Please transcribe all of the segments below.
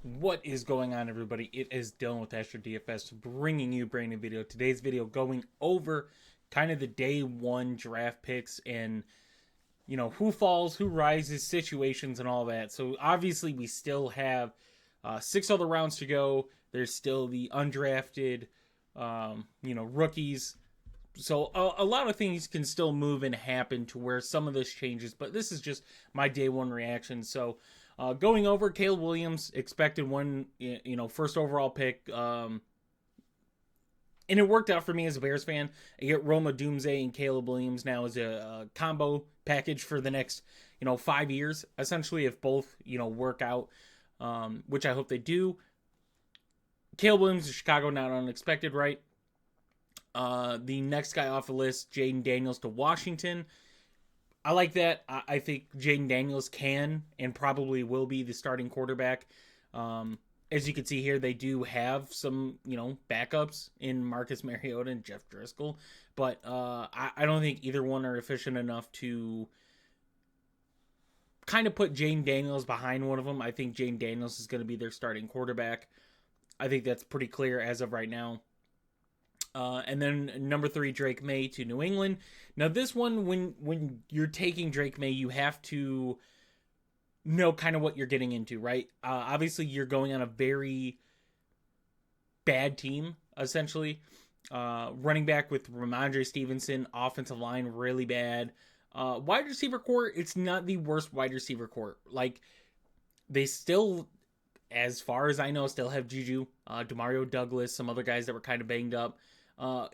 What is going on, everybody? It is Dylan with Astro DFS bringing you a brand new video. Today's video going over kind of the day one draft picks and who falls, who rises, situations, and all that. So obviously we still have 6 other rounds to go. There's still the undrafted, rookies. So a lot of things can still move and happen to where some of this changes, but this is just my day one reaction. So going over Caleb Williams, expected one, first overall pick. And it worked out for me as a Bears fan. I get Roma Doomsday and Caleb Williams now as a combo package for the next, 5 years, essentially, if both, work out, which I hope they do. Caleb Williams to Chicago, not unexpected, right? The next guy off the list, Jaden Daniels to Washington. I like that. I think Jaden Daniels can and probably will be the starting quarterback. As you can see here, they do have some, backups in Marcus Mariota and Jeff Driscoll. But I don't think either one are efficient enough to kind of put Jaden Daniels behind one of them. I think Jaden Daniels is going to be their starting quarterback. I think that's pretty clear as of right now. And then number 3, Drake May to New England. Now this one, when you're taking Drake May, you have to know kind of what you're getting into, right? Obviously, you're going on a very bad team, essentially. Running back with Ramondre Stevenson, offensive line really bad. Wide receiver core, it's not the worst wide receiver core. Like, they still, as far as I know, still have Juju, Demario Douglas, some other guys that were kind of banged up.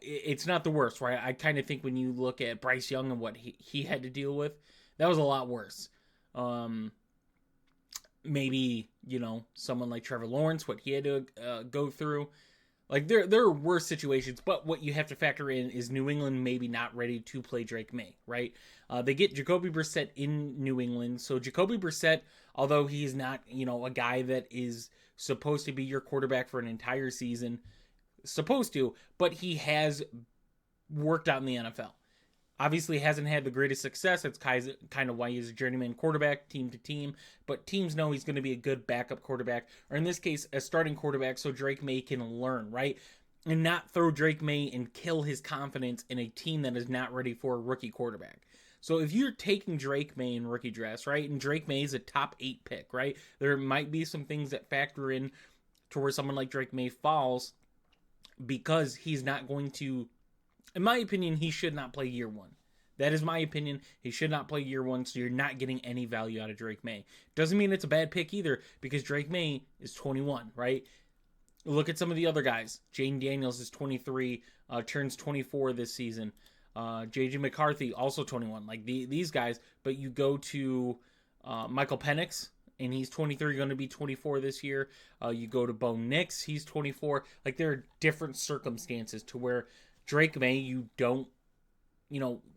It's not the worst, right? I kind of think when you look at Bryce Young and what he had to deal with, that was a lot worse. Maybe, someone like Trevor Lawrence, what he had to go through. Like, there are worse situations, but what you have to factor in is New England maybe not ready to play Drake May, right? They get Jacoby Brissett in New England. So Jacoby Brissett, although he's not, a guy that is supposed to be your quarterback for an entire season, but he has worked out in the NFL. Obviously hasn't had the greatest success. That's kind of why he's a journeyman quarterback, team to team. But teams know he's going to be a good backup quarterback, or in this case, a starting quarterback, so Drake May can learn, right? And not throw Drake May and kill his confidence in a team that is not ready for a rookie quarterback. So if you're taking Drake May in rookie drafts, right, and Drake May is a top 8 pick, right, there might be some things that factor in to where someone like Drake May falls because he's not going to, in my opinion, he should not play year one. That is my opinion. He should not play year one, so you're not getting any value out of Drake May. Doesn't mean it's a bad pick either, because Drake May is 21, right? Look at some of the other guys. Jaden Daniels is 23, turns 24 this season. J.J. McCarthy, also 21. Like, these guys, but you go to Michael Penix, and he's 23, going to be 24 this year. You go to Bo Nix, he's 24. Like, there are different circumstances to where Drake May, you don't,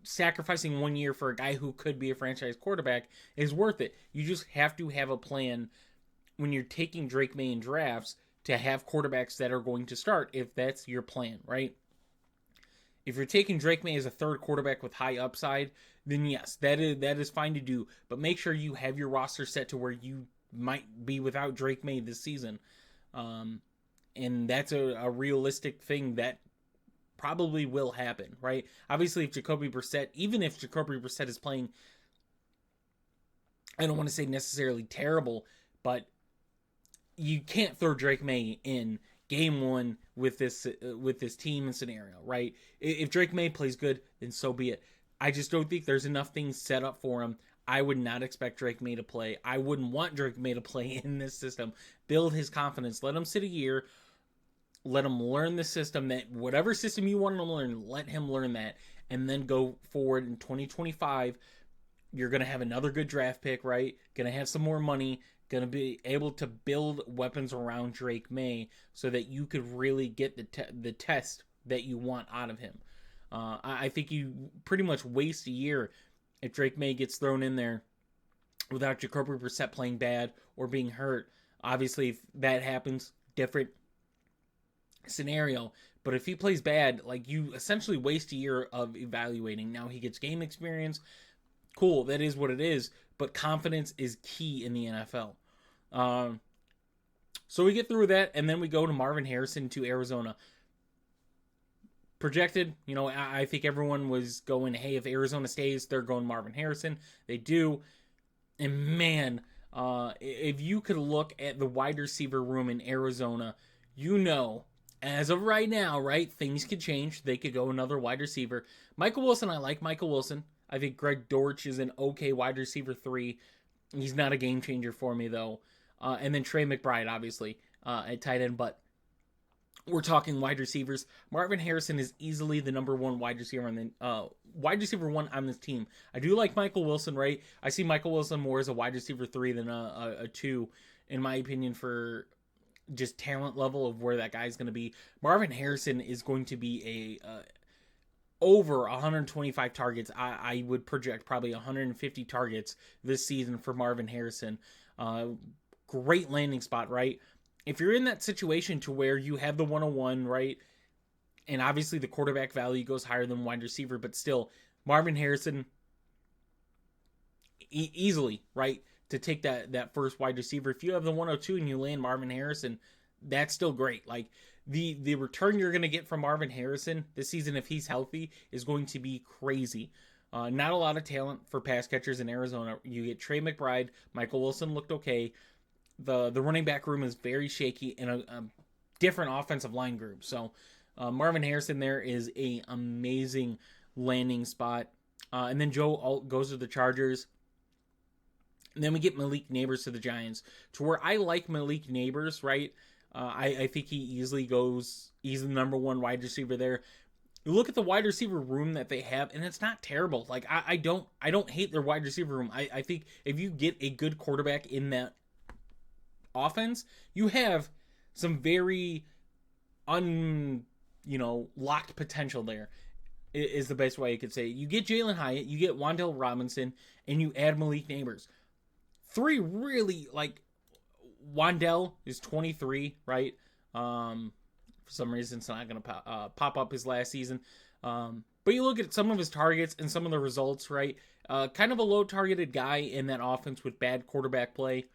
sacrificing 1 year for a guy who could be a franchise quarterback is worth it. You just have to have a plan when you're taking Drake May in drafts to have quarterbacks that are going to start, if that's your plan, right? If you're taking Drake May as a third quarterback with high upside, then yes, that is fine to do. But make sure you have your roster set to where you might be without Drake May this season. And that's a realistic thing that probably will happen, right? Obviously, if Jacoby Brissett is playing, I don't want to say necessarily terrible, but you can't throw Drake May in game one with this team and scenario, right? If Drake May plays good, then so be it. I just don't think there's enough things set up for him. I would not expect Drake May to play. I wouldn't want Drake May to play in this system. Build his confidence. Let him sit a year. Let him learn the system, that whatever system you want him to learn, let him learn that, and then go forward in 2025. You're going to have another good draft pick, right? Going to have some more money, going to be able to build weapons around Drake May so that you could really get the test that you want out of him. I think you pretty much waste a year if Drake May gets thrown in there without Jacoby Brissett playing bad or being hurt. Obviously, if that happens, different scenario, but if he plays bad, like, you essentially waste a year of evaluating. Now he gets game experience, cool, that is what it is, but confidence is key in the NFL. So we get through that, and then we go to Marvin Harrison to Arizona. Projected, I think everyone was going, hey, if Arizona stays, they're going Marvin Harrison. They do. And man, if you could look at the wide receiver room in Arizona, as of right now, right, things could change. They could go another wide receiver. Michael Wilson, I like Michael Wilson. I think Greg Dortch is an okay wide receiver 3. He's not a game changer for me, though. And then Trey McBride, obviously, at tight end. But we're talking wide receivers. Marvin Harrison is easily the number 1 wide receiver on the wide receiver 1 on this team. I do like Michael Wilson, right? I see Michael Wilson more as a wide receiver 3 than a 2, in my opinion, for just talent level of where that guy's going to be. Marvin Harrison is going to be over 125 targets. I would project probably 150 targets this season for Marvin Harrison. Great landing spot, right? If you're in that situation to where you have the 101, right, and obviously the quarterback value goes higher than wide receiver, but still, Marvin Harrison easily, right, to take that first wide receiver. If you have the 102 and you land Marvin Harrison, that's still great. Like, the return you're going to get from Marvin Harrison this season, if he's healthy, is going to be crazy. Not a lot of talent for pass catchers in Arizona. You get Trey McBride. Michael Wilson looked okay. The running back room is very shaky in a different offensive line group. So Marvin Harrison there is a amazing landing spot. And then Joe Alt goes to the Chargers. And then we get Malik Nabers to the Giants, to where I like Malik Nabers, right? I think he's the number 1 wide receiver there. You look at the wide receiver room that they have, and it's not terrible. Like, I don't hate their wide receiver room. I think if you get a good quarterback in that offense, you have some very locked potential there, is the best way you could say it. You get Jalen Hyatt, you get Wan'Dale Robinson, and you add Malik Nabers. 3 really, like, Wan'Dale is 23, right? For some reason, it's not going to pop up his last season. But you look at some of his targets and some of the results, right? Kind of a low-targeted guy in that offense with bad quarterback play.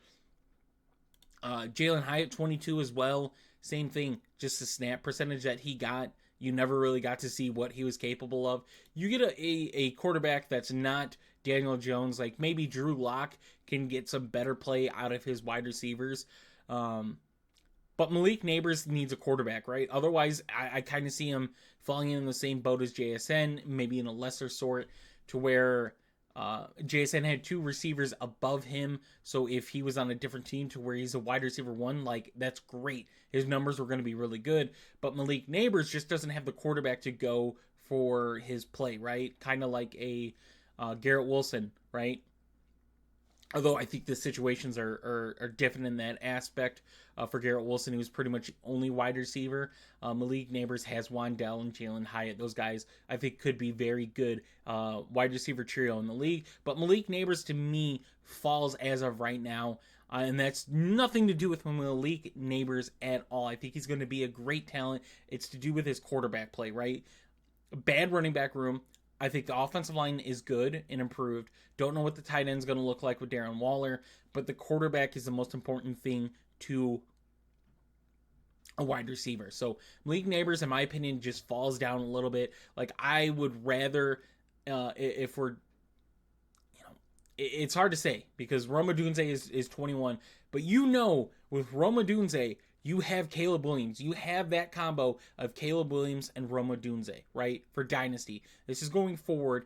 Jalen Hyatt, 22 as well. Same thing, just the snap percentage that he got. You never really got to see what he was capable of. You get a quarterback that's not Daniel Jones, like maybe Drew Lock can get some better play out of his wide receivers. But Malik Nabers needs a quarterback, right? Otherwise, I kind of see him falling in the same boat as JSN, maybe in a lesser sort, to where JSN had 2 receivers above him. So if he was on a different team to where he's a wide receiver 1, like, that's great. His numbers were going to be really good. But Malik Nabers just doesn't have the quarterback to go for his play, right? Kind of like a Garrett Wilson, right? Although I think the situations are different in that aspect. For Garrett Wilson, he was pretty much only wide receiver. Malik Nabers has Wan'Dale and Jalen Hyatt. Those guys, I think, could be very good wide receiver trio in the league. But Malik Nabers, to me, falls as of right now. And that's nothing to do with Malik Nabers at all. I think he's going to be a great talent. It's to do with his quarterback play, right? Bad running back room. I think the offensive line is good and improved. Don't know what the tight end is going to look like with Darren Waller, but the quarterback is the most important thing to a wide receiver. So Malik Nabers, in my opinion, just falls down a little bit. Like, I would rather, if we're, it's hard to say because Rome Odunze is 21, but with Rome Odunze, you have Caleb Williams. You have that combo of Caleb Williams and Rome Odunze, right? For Dynasty. This is going forward.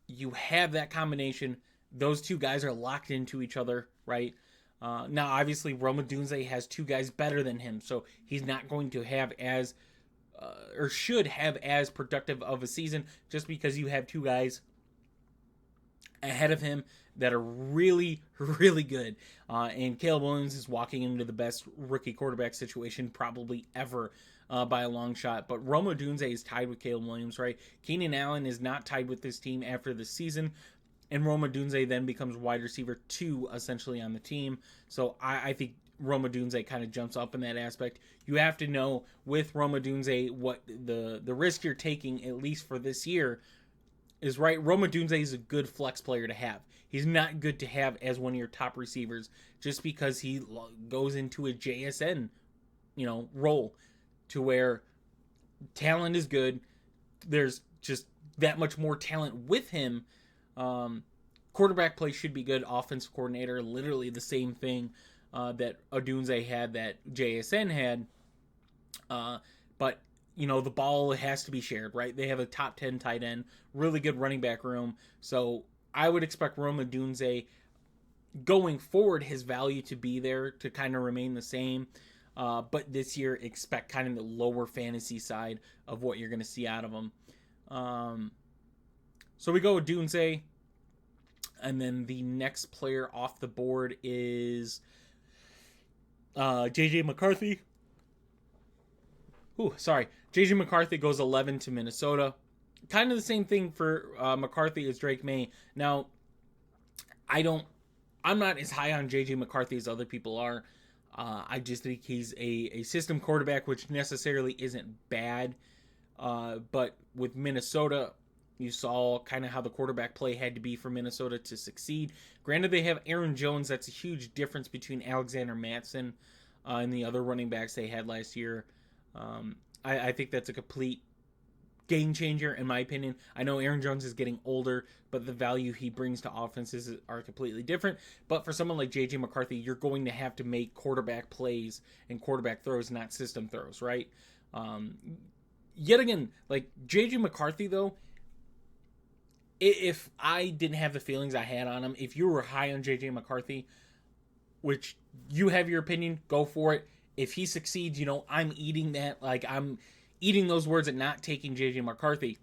You have that combination. Those 2 guys are locked into each other, right? Now, obviously, Rome Odunze has 2 guys better than him, so he's not going to have as, or should have as productive of a season just because you have 2 guys ahead of him that are really, really good. And Caleb Williams is walking into the best rookie quarterback situation probably ever by a long shot. But Rome Odunze is tied with Caleb Williams, right? Keenan Allen is not tied with this team after the season. And Rome Odunze then becomes wide receiver 2 essentially on the team. So I think Rome Odunze kind of jumps up in that aspect. You have to know with Rome Odunze what the risk you're taking, at least for this year, is right. Rome Odunze is a good flex player to have. He's not good to have as one of your top receivers just because he goes into a JSN, role to where talent is good. There's just that much more talent with him. Quarterback play should be good. Offensive coordinator, literally the same thing that Odunze had, that JSN had. But the ball has to be shared, right? They have a top 10 tight end, really good running back room. So I would expect Rome Odunze going forward, his value to be there, to kind of remain the same. But this year, expect kind of the lower fantasy side of what you're going to see out of him. So we go with Odunze. And then the next player off the board is JJ McCarthy. JJ McCarthy goes 11 to Minnesota. Kind of the same thing for McCarthy as Drake May. Now, I'm not as high on JJ McCarthy as other people are. I just think he's a system quarterback, which necessarily isn't bad. But with Minnesota, you saw kind of how the quarterback play had to be for Minnesota to succeed. Granted, they have Aaron Jones. That's a huge difference between Alexander Mattison and the other running backs they had last year. I think that's a complete game changer, in my opinion. I know Aaron Jones is getting older, but the value he brings to offenses are completely different. But for someone like JJ McCarthy, you're going to have to make quarterback plays and quarterback throws, not system throws, right? Yet again, like JJ McCarthy, though, if I didn't have the feelings I had on him, if you were high on JJ McCarthy, which you have your opinion, go for it. If he succeeds, I'm eating that. Like, I'm eating those words and not taking JJ McCarthy.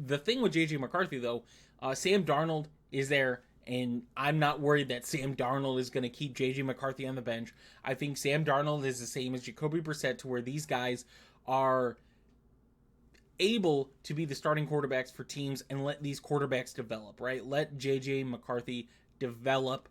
The thing with JJ McCarthy, though, Sam Darnold is there, and I'm not worried that Sam Darnold is going to keep JJ McCarthy on the bench. I think Sam Darnold is the same as Jacoby Brissett, to where these guys are able to be the starting quarterbacks for teams and let these quarterbacks develop, right? Let JJ McCarthy develop.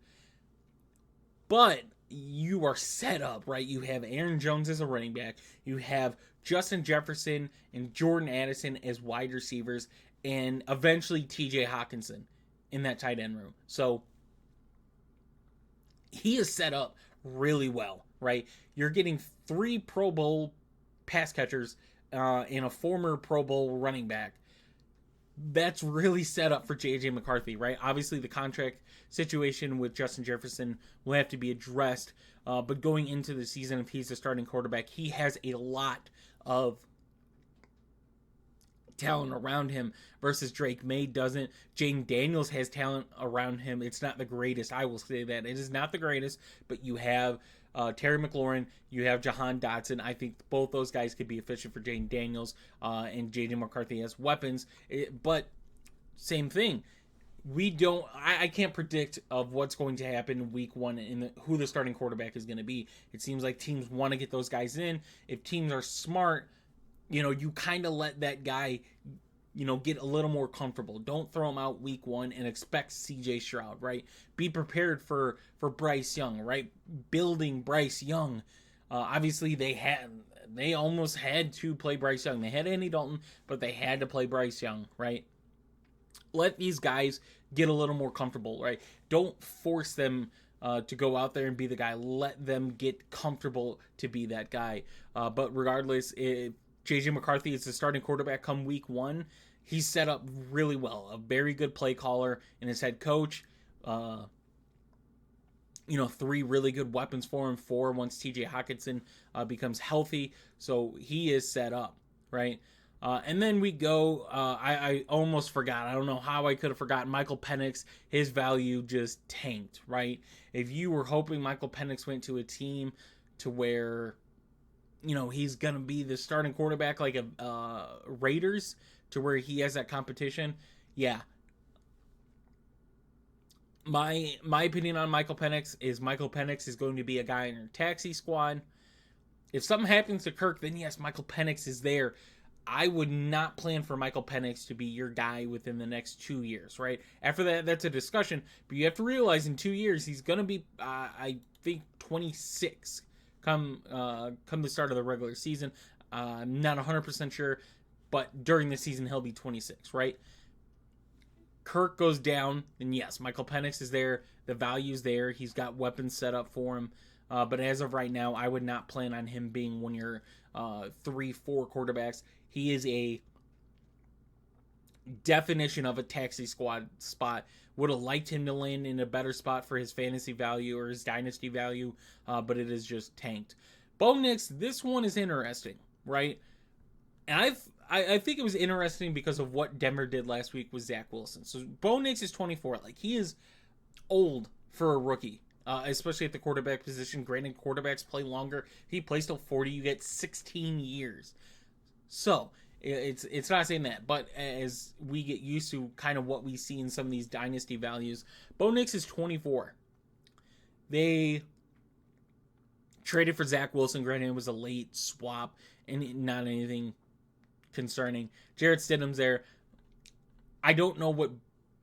But you are set up, right? You have Aaron Jones as a running back. You have Justin Jefferson and Jordan Addison as wide receivers, and eventually TJ Hawkinson in that tight end room. So he is set up really well, right? You're getting 3 Pro Bowl pass catchers and a former Pro Bowl running back. That's really set up for JJ McCarthy, right? Obviously, the contract situation with Justin Jefferson will have to be addressed. But going into the season, if he's the starting quarterback, he has a lot of talent around him versus Drake May doesn't. Jaden Daniels has talent around him. It's not the greatest. I will say that. It is not the greatest, but you have Terry McLaurin, you have Jahan Dotson. I think both those guys could be efficient for Jaden Daniels, and JJ McCarthy has weapons. But same thing. I can't predict of what's going to happen in week 1 and who the starting quarterback is going to be. It seems like teams want to get those guys in. If teams are smart, you kind of let that guy, get a little more comfortable. Don't throw him out week 1 and expect CJ Stroud, right? Be prepared for Bryce Young, right? Building Bryce Young. Obviously, they almost had to play Bryce Young. They had Andy Dalton, but they had to play Bryce Young, right? Let these guys get a little more comfortable, right? Don't force them to go out there and be the guy. Let them get comfortable to be that guy. But regardless, JJ McCarthy is the starting quarterback come week 1. He's set up really well. A very good play caller and his head coach. 3 really good weapons for him. 4 once TJ Hawkinson becomes healthy. So he is set up, right? And then we go, I almost forgot. I don't know how I could have forgotten Michael Penix. His value just tanked, right? If you were hoping Michael Penix went to a team to where, he's going to be the starting quarterback like a Raiders, to where he has that competition, yeah. My opinion on Michael Penix is going to be a guy in your taxi squad. If something happens to Kirk, then yes, Michael Penix is there. I would not plan for Michael Penix to be your guy within the next 2 years, right? After that, that's a discussion. But you have to realize in 2 years, he's going to be, I think, 26 come the start of the regular season. I'm not 100% sure, but during the season, he'll be 26, right? Kirk goes down, then yes, Michael Penix is there. The value's there. He's got weapons set up for him. But as of right now, I would not plan on him being one of your 3-4 quarterbacks. He is a definition of a taxi squad spot. Would have liked him to land in a better spot for his fantasy value or his dynasty value, but it is just tanked. Bo Nix, this one is interesting, right? And I think it was interesting because of what Denver did last week with Zach Wilson. So Bo Nix is 24. Like, he is old for a rookie, especially at the quarterback position. Granted, quarterbacks play longer. If he plays till 40, you get 16 years. So it's not saying that, but as we get used to kind of what we see in some of these dynasty values, Bo Nix is 24. They traded for Zach Wilson. Granted, it was a late swap and not anything concerning. Jarrett Stidham's there. I don't know what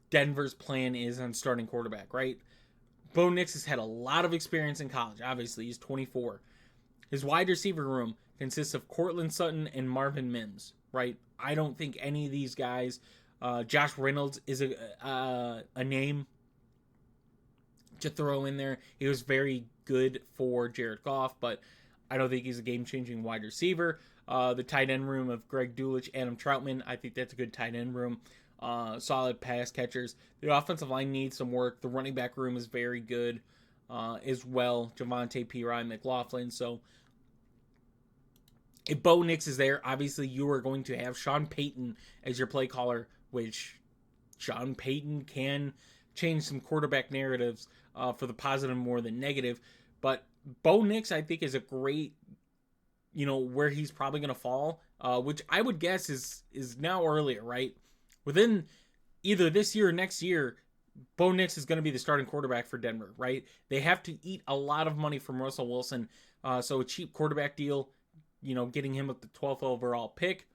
Denver's plan is on starting quarterback, right? Bo Nix has had a lot of experience in college. Obviously, he's 24. His wide receiver room consists of Cortland Sutton and Marvin Mims, right? I don't think any of these guys, Josh Reynolds is a name to throw in there. He was very good for Jared Goff, but I don't think he's a game-changing wide receiver. The tight end room of Greg Dulcich, Adam Troutman, I think that's a good tight end room. Solid pass catchers. The offensive line needs some work. The running back room is very good as well. Javonte, P. Ryan, McLaughlin. So if Bo Nix is there, obviously you are going to have Sean Payton as your play caller, which Sean Payton can change some quarterback narratives for the positive more than negative. But Bo Nix, I think, is a great, where he's probably going to fall, which I would guess is now earlier, right? Within either this year or next year, Bo Nix is going to be the starting quarterback for Denver, right? They have to eat a lot of money from Russell Wilson, so a cheap quarterback deal, getting him with the 12th overall pick.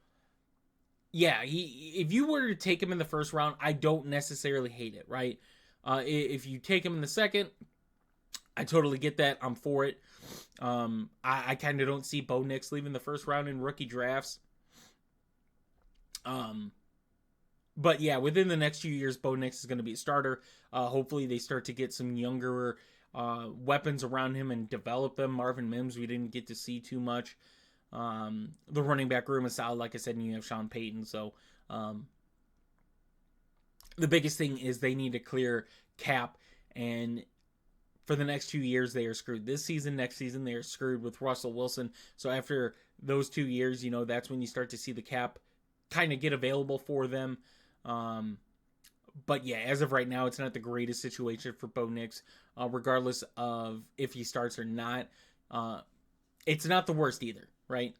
Yeah, if you were to take him in the first round, I don't necessarily hate it, right? If you take him in the second, I totally get that. I'm for it. I kind of don't see Bo Nix leaving the first round in rookie drafts. But yeah, within the next few years, Bo Nix is going to be a starter. Hopefully they start to get some younger weapons around him and develop them. Marvin Mims, we didn't get to see too much. The running back room is solid, like I said, and you have Sean Payton. So the biggest thing is they need to clear cap, and for the next 2 years, they are screwed. This season, next season, they are screwed with Russell Wilson. So after those 2 years, that's when you start to see the cap kind of get available for them. But yeah, as of right now, it's not the greatest situation for Bo Nix, regardless of if he starts or not. It's not the worst either, right?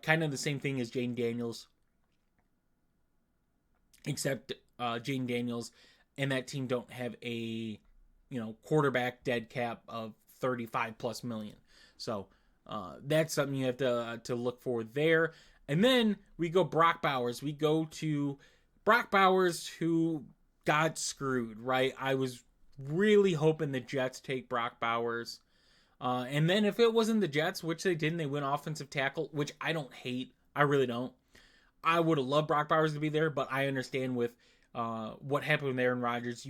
Kind of the same thing as Jane Daniels, except Jane Daniels and that team don't have a quarterback dead cap of 35 plus million. So that's something you have to look for there. And then we go Brock Bowers. We go to Brock Bowers, who got screwed, right? I was really hoping the Jets take Brock Bowers. And then if it wasn't the Jets, which they didn't, they went offensive tackle, which I don't hate. I really don't. I would have loved Brock Bowers to be there, but I understand with what happened with Aaron Rodgers,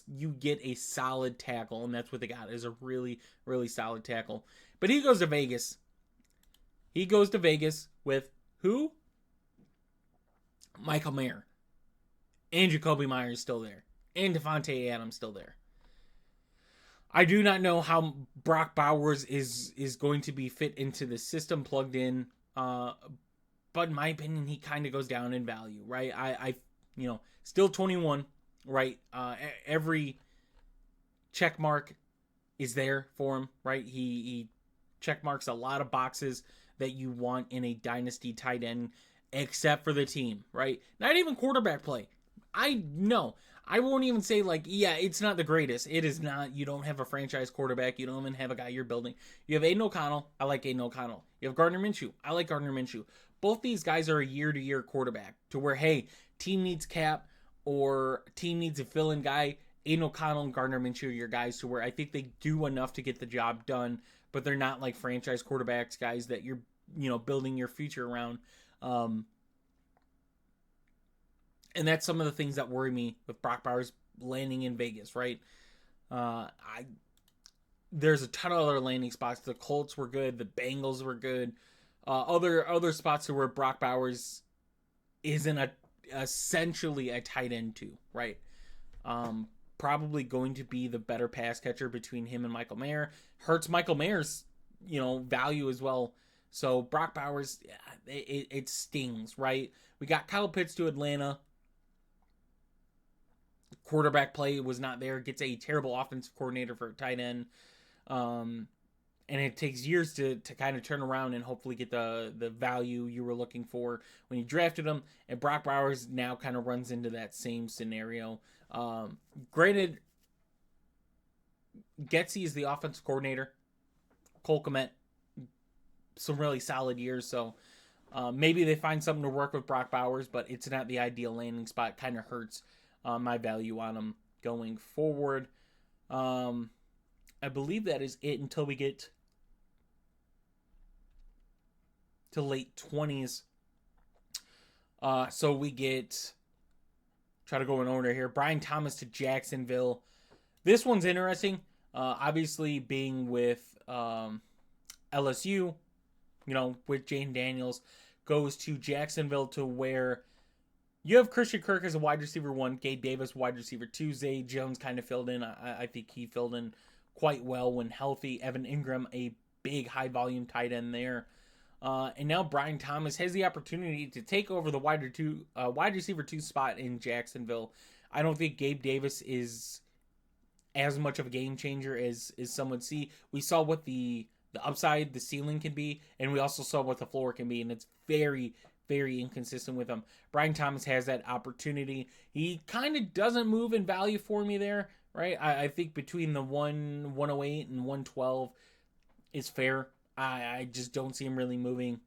you get a solid tackle, and that's what they got, is a really, really solid tackle. But he goes to Vegas. He goes to Vegas with who? Michael Mayer. And Jacoby Myers still there. And Devontae Adams still there. I do not know how Brock Bowers is going to be fit into the system, plugged in. But in my opinion, he kind of goes down in value, right? I still 21, right? Every check mark is there for him, right? He check marks a lot of boxes that you want in a dynasty tight end, except for the team, right? Not even quarterback play. I won't even say it's not the greatest. It is not. You don't have a franchise quarterback. You don't even have a guy you're building. You have Aiden O'Connell. I like Aiden O'Connell. You have Gardner Minshew. I like Gardner Minshew. Both these guys are a year-to-year quarterback to where, hey, team needs cap or team needs a fill-in guy. Aiden O'Connell and Gardner Minshew are your guys to where I think they do enough to get the job done, but they're not like franchise quarterbacks, guys that you're, building your future around. And that's some of the things that worry me with Brock Bowers landing in Vegas, right? I There's a ton of other landing spots. The Colts were good. The Bengals were good. Other spots where Brock Bowers isn't essentially a tight end too, right? Probably going to be the better pass catcher between him and Michael Mayer. Hurts Michael Mayer's value as well. So Brock Bowers, it stings, right? We got Kyle Pitts to Atlanta. Quarterback play was not there. Gets a terrible offensive coordinator for a tight end. And it takes years to kind of turn around and hopefully get the value you were looking for when you drafted him. And Brock Bowers now kind of runs into that same scenario. Granted, Getsy is the offensive coordinator. Cole Kmet, some really solid years, so maybe they find something to work with Brock Bowers, but it's not the ideal landing spot. Kind of hurts my value on him going forward. I believe that is it until we get to late 20s. So we get, try to go in order here, Brian Thomas to Jacksonville. This one's interesting. Obviously being with LSU, with Jane Daniels, goes to Jacksonville to where you have Christian Kirk as a wide receiver 1, Gabe Davis wide receiver 2, Zay Jones kind of filled in. I think he filled in quite well when healthy. Evan Ingram, a big high volume tight end there. And now Brian Thomas has the opportunity to take over the wide receiver 2 spot in Jacksonville. I don't think Gabe Davis is as much of a game changer as some would see. We saw what the upside, the ceiling can be, and we also saw what the floor can be, and it's very, very inconsistent with him. Brian Thomas has that opportunity. He kind of doesn't move in value for me there, right? I think between the 108 and 112 is fair. I just don't see him really moving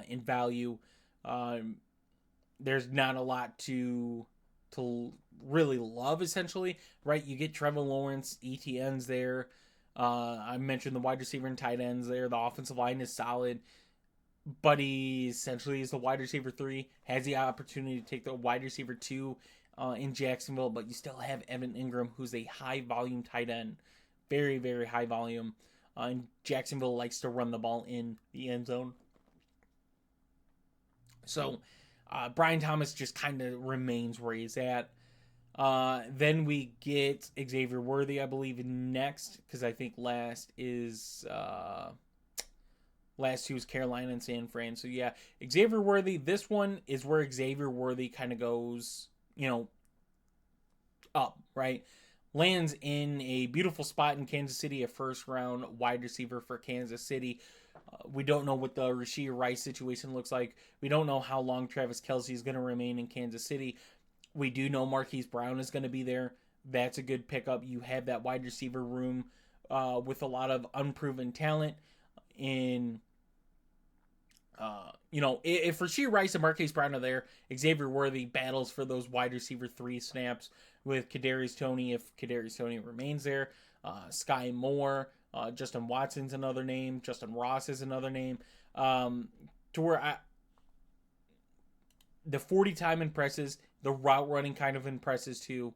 in value. There's not a lot to really love, essentially, right? You get Trevor Lawrence, ETN's there. I mentioned the wide receiver and tight ends there. The offensive line is solid, but he essentially is the wide receiver 3, has the opportunity to take the wide receiver 2 in Jacksonville, but you still have Evan Ingram, who's a high volume tight end, very, very high volume. And Jacksonville likes to run the ball in the end zone. So Brian Thomas just kind of remains where he's at. Then we get Xavier Worthy, I believe, next, because I think last two is Carolina and San Fran. So yeah, Xavier Worthy. This one is where Xavier Worthy kind of goes, up, right? Lands in a beautiful spot in Kansas City, a first-round wide receiver for Kansas City. We don't know what the Rashee Rice situation looks like. We don't know how long Travis Kelce is going to remain in Kansas City. We do know Marquise Brown is going to be there. That's a good pickup. You have that wide receiver room with a lot of unproven talent. In if Rashee Rice and Marquise Brown are there, Xavier Worthy battles for those wide receiver 3 snaps with Kadarius Toney if Kadarius Toney remains there. Sky Moore, Justin Watson's another name. Justin Ross is another name. To where the 40 time impresses, the route running kind of impresses too.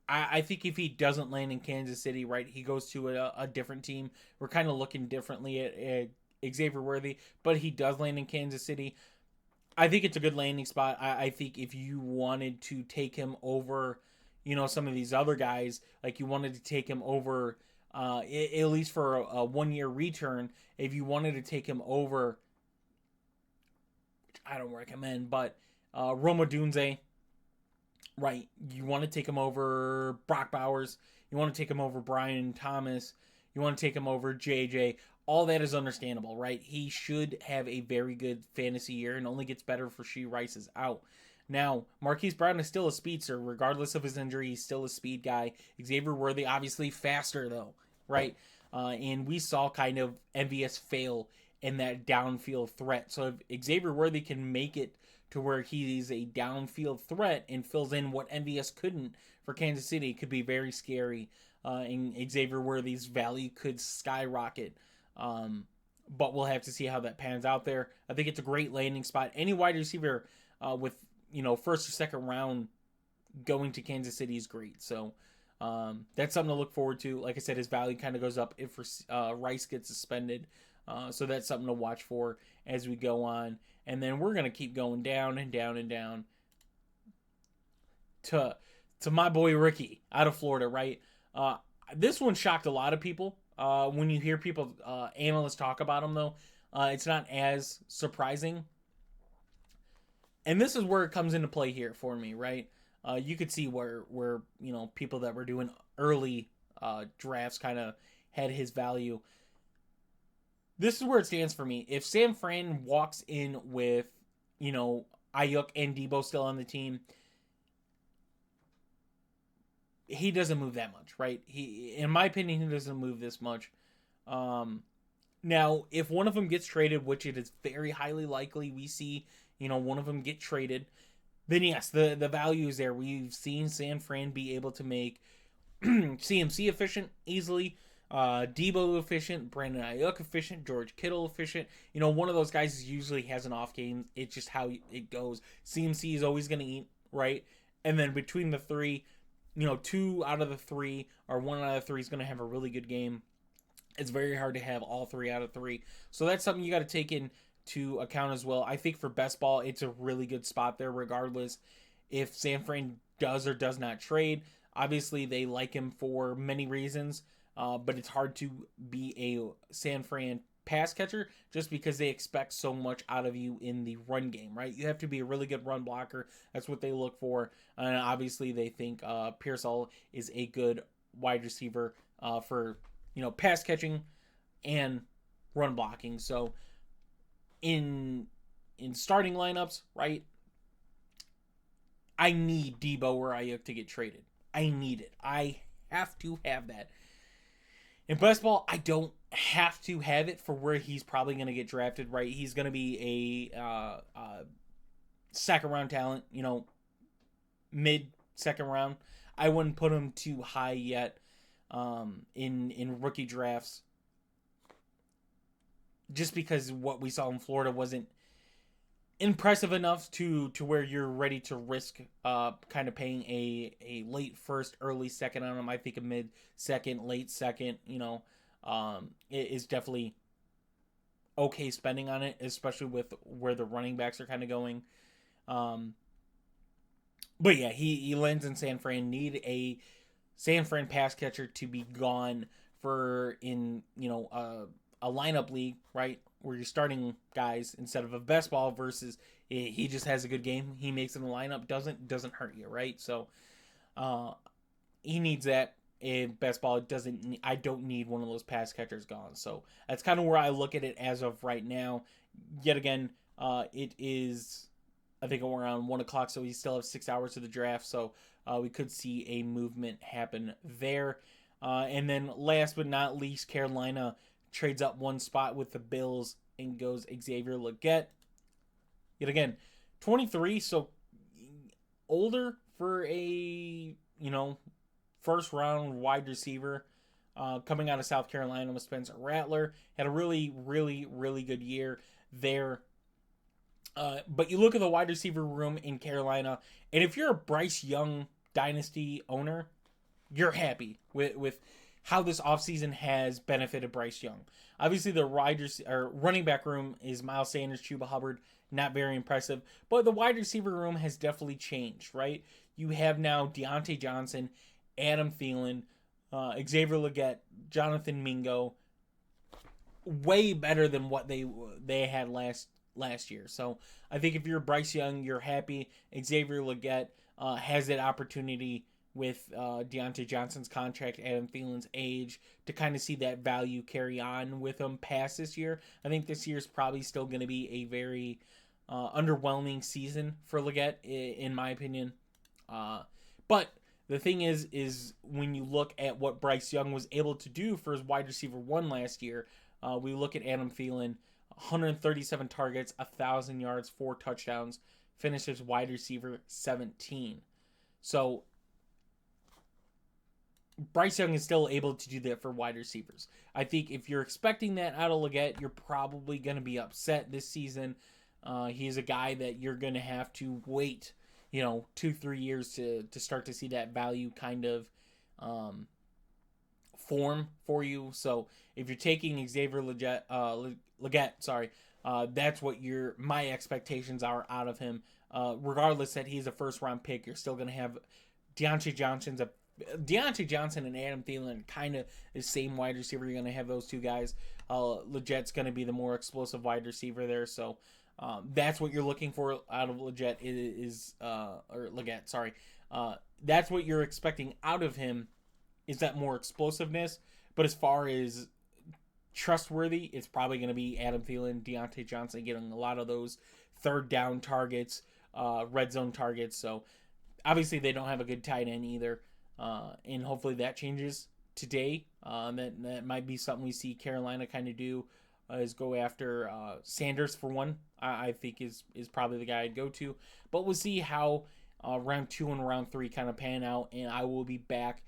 I think if he doesn't land in Kansas City, right, he goes to a different team. We're kind of looking differently at Xavier Worthy, but he does land in Kansas City. I think it's a good landing spot. I think if you wanted to take him over, some of these other guys, like you wanted to take him over, at least for a 1-year return, if you wanted to take him over, which I don't recommend, but Rome Odunze, right, you want to take him over Brock Bowers, you want to take him over Brian Thomas, you want to take him over JJ. All that is understandable, right? He should have a very good fantasy year and only gets better if Rashee Rice is out. Now, Marquise Brown is still a speedster. Regardless of his injury, he's still a speed guy. Xavier Worthy, obviously faster, though, right? And we saw kind of MVS fail in that downfield threat. So if Xavier Worthy can make it to where he's a downfield threat and fills in what MVS couldn't for Kansas City, it could be very scary. And Xavier Worthy's value could skyrocket but we'll have to see how that pans out there. I think it's a great landing spot. Any wide receiver with first or second round going to Kansas City is great. So that's something to look forward to. Like I said, his value kind of goes up if Rice gets suspended. So that's something to watch for as we go on. And then we're going to keep going down and down and down to my boy Ricky out of Florida, right? This one shocked a lot of people. When you hear people, analysts talk about him, though, it's not as surprising. And this is where it comes into play here for me, right? You could see where people that were doing early drafts kind of had his value. This is where it stands for me. If San Fran walks in with, Ayuk and Debo still on the team, he doesn't move that much, right? In my opinion, he doesn't move this much. Now, if one of them gets traded, which it is very highly likely we see, one of them get traded, then yes, the value is there. We've seen San Fran be able to make CMC efficient easily, Debo efficient, Brandon Ayuk efficient, George Kittle efficient. One of those guys usually has an off game. It's just how it goes. CMC is always going to eat, right? And then between the three, 2 out of the 3 or 1 out of 3 is going to have a really good game. It's very hard to have all 3 out of 3. So that's something you got to take into account as well. I think for best ball, it's a really good spot there regardless if San Fran does or does not trade. Obviously, they like him for many reasons, but it's hard to be a San Fran pass catcher just because they expect so much out of you in the run game, right? You have to be a really good run blocker. That's what they look for. And obviously they think Pearsall is a good wide receiver for, pass catching and run blocking. So in starting lineups, right, I need Debo or Ayuk to get traded. I need it. I have to have that. In best ball, I don't have to have it for where he's probably going to get drafted, right? He's going to be a second round talent, mid second round. I wouldn't put him too high yet in rookie drafts, just because what we saw in Florida wasn't impressive enough to where you're ready to risk kind of paying a late first, early second on him. I think a mid second, late second, it is definitely okay spending on it, especially with where the running backs are kind of going. But yeah, he lands in San Fran. Need a San Fran pass catcher to be gone for a lineup league, right? Where you're starting guys instead of a best ball versus he just has a good game. He makes it in the lineup, doesn't hurt you, right? So he needs that. In best ball, I don't need one of those pass catchers gone. So that's kind of where I look at it as of right now. Yet again, it is, I think, around 1 o'clock, so we still have 6 hours to the draft. So we could see a movement happen there. And then last but not least, Carolina trades up one spot with the Bills and goes Xavier Legette. Yet again, 23, so older for a, first round wide receiver coming out of South Carolina with Spencer Rattler. Had a really, really, really good year there. But you look at the wide receiver room in Carolina, and if you're a Bryce Young Dynasty owner, you're happy with how this offseason has benefited Bryce Young. Obviously, the running back room is Miles Sanders, Chuba Hubbard, not very impressive. But the wide receiver room has definitely changed, right? You have now Deontay Johnson, Adam Thielen, Xavier Legette, Jonathan Mingo, way better than what they had last year. So I think if you're Bryce Young, you're happy. Xavier Legette has that opportunity with Deontay Johnson's contract, Adam Thielen's age, to kind of see that value carry on with him past this year. I think this year's probably still going to be a very underwhelming season for Legette, in my opinion. But the thing is when you look at what Bryce Young was able to do for his wide receiver 1 last year, we look at Adam Thielen, 137 targets, 1,000 yards, 4 touchdowns, finishes wide receiver 17. So Bryce Young is still able to do that for wide receivers. I think if you're expecting that out of Leggett, you're probably going to be upset this season. He's a guy that you're going to have to wait, 2-3 years to start to see that value kind of form for you. So if you're taking Xavier Leggett, that's what my expectations are out of him. Regardless that he's a first round pick, you're still going to have Deontay Johnson and Adam Thielen, kind of the same wide receiver. You're going to have those two guys. Leggett's going to be the more explosive wide receiver there. So that's what you're looking for out of Leggett or Leggett. Sorry, that's what you're expecting out of him, is that more explosiveness. But as far as trustworthy, it's probably going to be Adam Thielen, Deontay Johnson getting a lot of those third down targets, red zone targets. So obviously they don't have a good tight end either. And hopefully that changes today. That might be something we see Carolina kind of do, is go after Sanders for one. I think is probably the guy I'd go to. But we'll see how round 2 and round 3 kind of pan out. And I will be back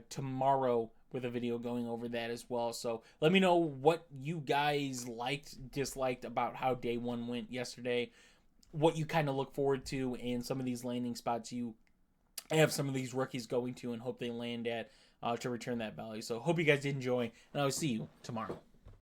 tomorrow with a video going over that as well. So let me know what you guys disliked about how day 1 went yesterday, what you kind of look forward to, and some of these landing spots you have some of these rookies going to and hope they land at to return that value. So hope you guys did enjoy, and I will see you tomorrow.